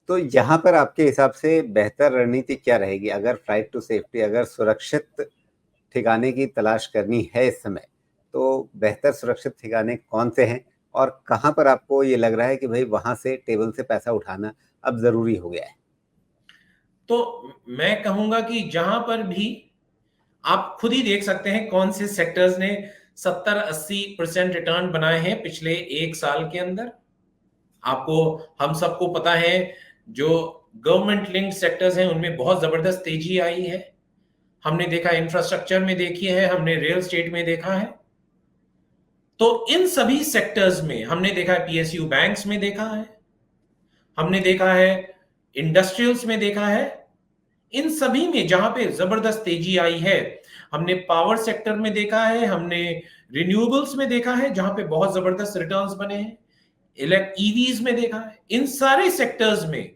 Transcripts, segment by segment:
तो यहाँ पर आपके हिसाब से बेहतर रणनीति क्या रहेगी? अगर फ्लाइट टू सेफ्टी, अगर सुरक्षित ठिकाने की तलाश करनी है इस समय, तो बेहतर सुरक्षित ठिकाने कौन से हैं और कहाँ पर आपको ये लग रहा है कि भाई वहां से टेबल से पैसा उठाना अब जरूरी हो गया है? तो मैं कहूंगा कि जहां पर भी आप खुद ही देख सकते हैं कौन से सेक्टर्स ने 70-80% रिटर्न बनाए हैं पिछले एक साल के अंदर। आपको, हम सबको पता है, जो गवर्नमेंट लिंक्ड सेक्टर्स हैं उनमें बहुत जबरदस्त तेजी आई है। हमने देखा इंफ्रास्ट्रक्चर में देखी है, हमने रियल एस्टेट में देखा है। तो इन सभी सेक्टर्स में हमने देखा है, पीएसयू बैंक्स में देखा है, हमने देखा है इंडस्ट्रियल्स में देखा है। इन सभी में जहां पे जबरदस्त तेजी आई है, हमने पावर सेक्टर में देखा है, हमने रिन्यूएबल्स में देखा है जहां पे बहुत जबरदस्त रिटर्न्स बने हैं, ईवीज में देखा है। इन सारे सेक्टर्स में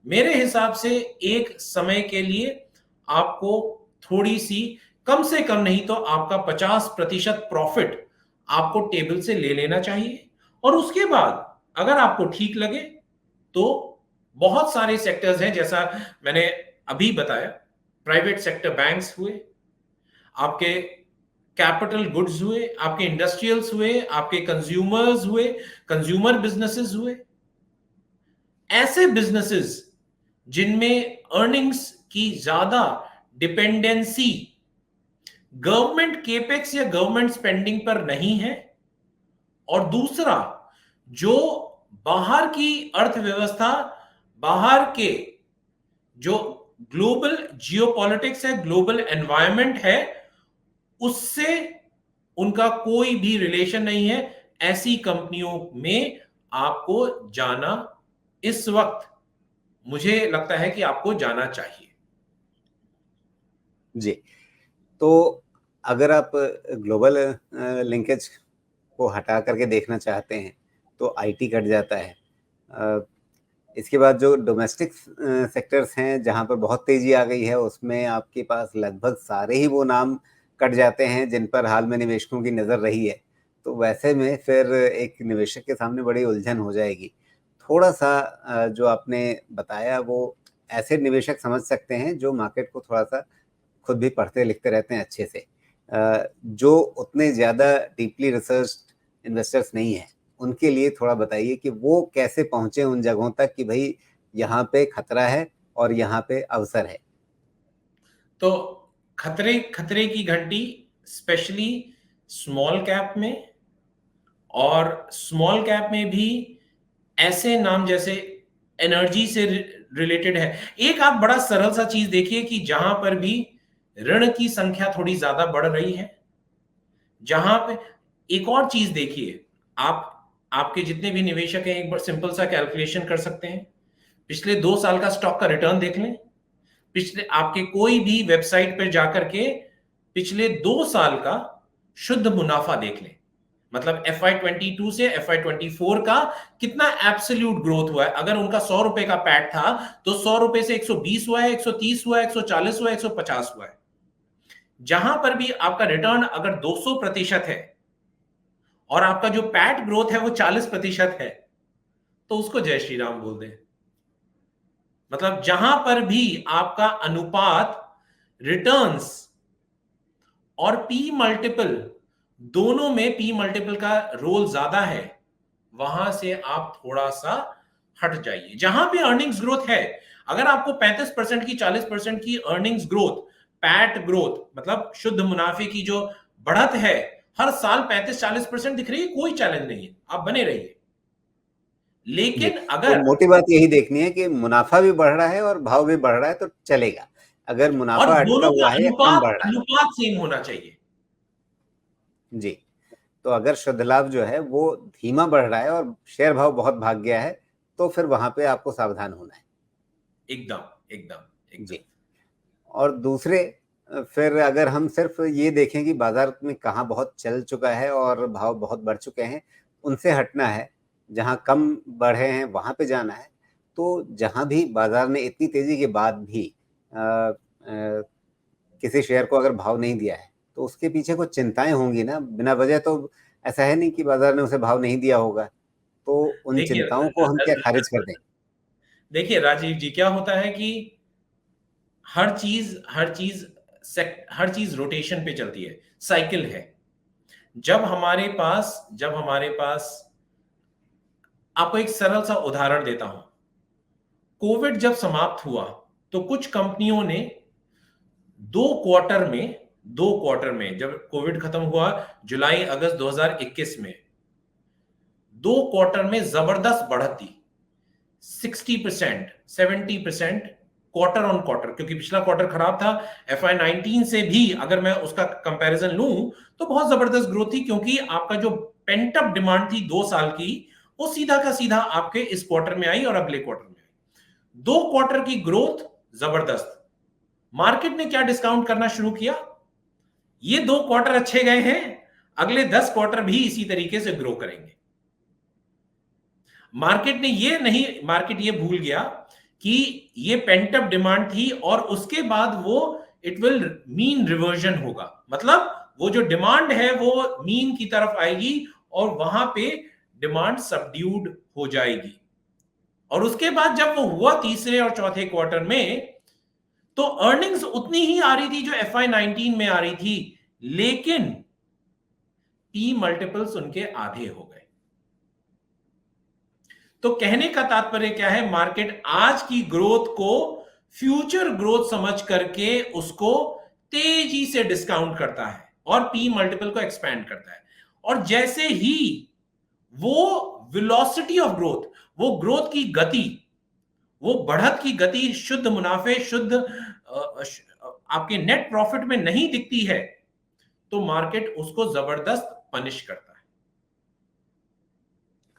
मेरे हिसाब से एक समय के लिए आपको थोड़ी सी, कम से कम नहीं तो आपका 50% प्रॉफिट आपको टेबल से ले लेना चाहिए। और उसके बाद अगर आपको ठीक लगे तो बहुत सारे सेक्टर्स हैं, जैसा मैंने अभी बताया, प्राइवेट सेक्टर बैंक्स हुए, आपके कैपिटल गुड्स हुए, आपके इंडस्ट्रियल्स हुए, आपके कंज्यूमर्स हुए, कंज्यूमर बिजनेसेस हुए। ऐसे बिजनेसेस जिनमें अर्निंग्स की ज्यादा डिपेंडेंसी गवर्नमेंट केपेक्स या गवर्नमेंट स्पेंडिंग पर नहीं है, और दूसरा जो बाहर की अर्थव्यवस्था, बाहर के जो ग्लोबल जियोपॉलिटिक्स है, ग्लोबल एनवायरनमेंट है, उससे उनका कोई भी रिलेशन नहीं है, ऐसी कंपनियों में आपको जाना इस वक्त मुझे लगता है कि आपको जाना चाहिए। जी। तो अगर आप ग्लोबल लिंकेज को हटा करके देखना चाहते हैं तो आईटी कट जाता है। इसके बाद जो डोमेस्टिक सेक्टर्स हैं जहां पर बहुत तेजी आ गई है, उसमें आपके पास लगभग सारे ही वो नाम कट जाते हैं जिन पर हाल में निवेशकों की नज़र रही है। तो वैसे में फिर एक निवेशक के सामने बड़ी उलझन हो जाएगी। थोड़ा सा जो आपने बताया वो ऐसे निवेशक समझ सकते हैं जो मार्केट को थोड़ा सा खुद भी पढ़ते लिखते रहते हैं अच्छे से, जो उतने ज़्यादा डीपली रिसर्च इन्वेस्टर्स नहीं हैं, उनके लिए थोड़ा बताइए कि वो कैसे पहुंचे उन जगहों तक कि भाई यहाँ पे खतरा है और यहाँ पे अवसर है। तो खतरे खतरे की घंटी स्पेशली स्मॉल कैप में, और स्मॉल कैप में भी ऐसे नाम जैसे एनर्जी से रिलेटेड है। एक आप बड़ा सरल सा चीज देखिए कि जहां पर भी ऋण की संख्या थोड़ी ज्यादा बढ़ रही है, जहां पे, एक और चीज देखिए, आप, आपके जितने भी निवेशक हैं एक बार सिंपल सा कैलकुलेशन कर सकते हैं। पिछले 2 साल का स्टॉक का रिटर्न देख लें, पिछले आपके कोई भी वेबसाइट पर जाकर के पिछले 2 साल का शुद्ध मुनाफा देख लें। मतलब FY22 से FY24 का कितना एब्सोल्यूट ग्रोथ हुआ है। अगर उनका 100 रुपए का पैट था तो 100 रुपए से 120 हुआ है, 130 हुआ है, 140 हुआ है, 150 हुआ है। जहां पर भी आपका रिटर्न अगर 200% है और आपका जो पैट ग्रोथ है वो 40% है, तो उसको जय श्री राम बोल दें। मतलब जहां पर भी आपका अनुपात रिटर्न्स और पी मल्टीपल, दोनों में पी मल्टीपल का रोल ज्यादा है, वहां से आप थोड़ा सा हट जाइए। जहां पे अर्निंग्स ग्रोथ है, अगर आपको 35% की, 40% की अर्निंग्स ग्रोथ, पैट ग्रोथ मतलब शुद्ध मुनाफे की जो बढ़त है, हर साल 35-40% दिख रही है, कोई चैलेंज नहीं है, आप बने रहिए। जी। लेकिन तो अगर, मोटी बात यही देखनी है कि मुनाफा भी बढ़ रहा है और भाव भी बढ़ रहा है तो चलेगा। अगर और मुनाफा अटका दोनों का हुआ है या कम अनुपात बढ़ रहा है। अनुपात सेम होना चाहिए। जी। तो अगर शुद्ध लाभ जो है वो धीमा बढ़ रहा है और शेयर भाव बहुत भाग गया है, तो फिर वहां पे आपको सावधान होना है। एकदम, एकदम, एकदम। जी। और दूसरे, फिर अगर हम सिर्फ ये देखें कि बाजार में कहाँ बहुत चल चुका है और भाव बहुत बढ़ चुके हैं, उनसे हटना है, जहाँ कम बढ़े हैं वहाँ पे जाना है। तो जहाँ भी बाजार ने इतनी तेजी के बाद भी किसी शेयर को अगर भाव नहीं दिया है, तो उसके पीछे कुछ चिंताएं होंगी ना, बिना वजह तो ऐसा है नहीं कि बाजार ने उसे भाव नहीं दिया होगा। तो उन देखिए, चिंताओं को हम क्या खारिज कर दें? देखिए राजीव जी, क्या होता है कि हर चीज हर चीज रोटेशन पे चलती है, साइकिल है। जब हमारे पास आपको एक सरल सा उदाहरण देता हूं। कोविड जब समाप्त हुआ तो कुछ कंपनियों ने दो क्वार्टर में, जब कोविड खत्म हुआ जुलाई अगस्त 2021 में, 2 क्वार्टर में जबरदस्त बढ़त दी, 60%, 70% क्वार्टर ऑन क्वार्टर, क्योंकि पिछला क्वार्टर खराब था। FY19 से भी अगर मैं उसका कंपैरिजन लूं तो बहुत जबरदस्त ग्रोथ थी, क्योंकि आपका जो पेंटअप डिमांड थी 2 साल की, वो सीधा का सीधा आपके इस क्वार्टर में आई और अगले क्वार्टर में आई। 2 क्वार्टर की ग्रोथ जबरदस्त। मार्केट ने क्या डिस्काउंट करना शुरू किया? ये 2 क्वार्टर अच्छे गए हैं, अगले 10 क्वार्टर भी इसी तरीके से ग्रो करेंगे। मार्केट ये भूल गया कि ये पेंटअप डिमांड थी और उसके बाद वो इट विल मीन रिवर्जन होगा। मतलब वो जो डिमांड है वो मीन की तरफ आएगी और वहां पे डिमांड सबड्यूड हो जाएगी। और उसके बाद जब वो हुआ तीसरे और चौथे क्वार्टर में, तो अर्निंग्स उतनी ही आ रही थी जो FY19 में आ रही थी, लेकिन पी मल्टीपल्स उनके आधे हो गए। तो कहने का तात्पर्य क्या है? मार्केट आज की ग्रोथ को फ्यूचर ग्रोथ समझ करके उसको तेजी से डिस्काउंट करता है और पी मल्टीपल को एक्सपैंड करता है। और जैसे ही वो वेलोसिटी ऑफ ग्रोथ, वो ग्रोथ की गति, वो बढ़त की गति शुद्ध मुनाफे, शुद्ध आपके नेट प्रॉफिट में नहीं दिखती है, तो मार्केट उसको जबरदस्त पनिश करता है।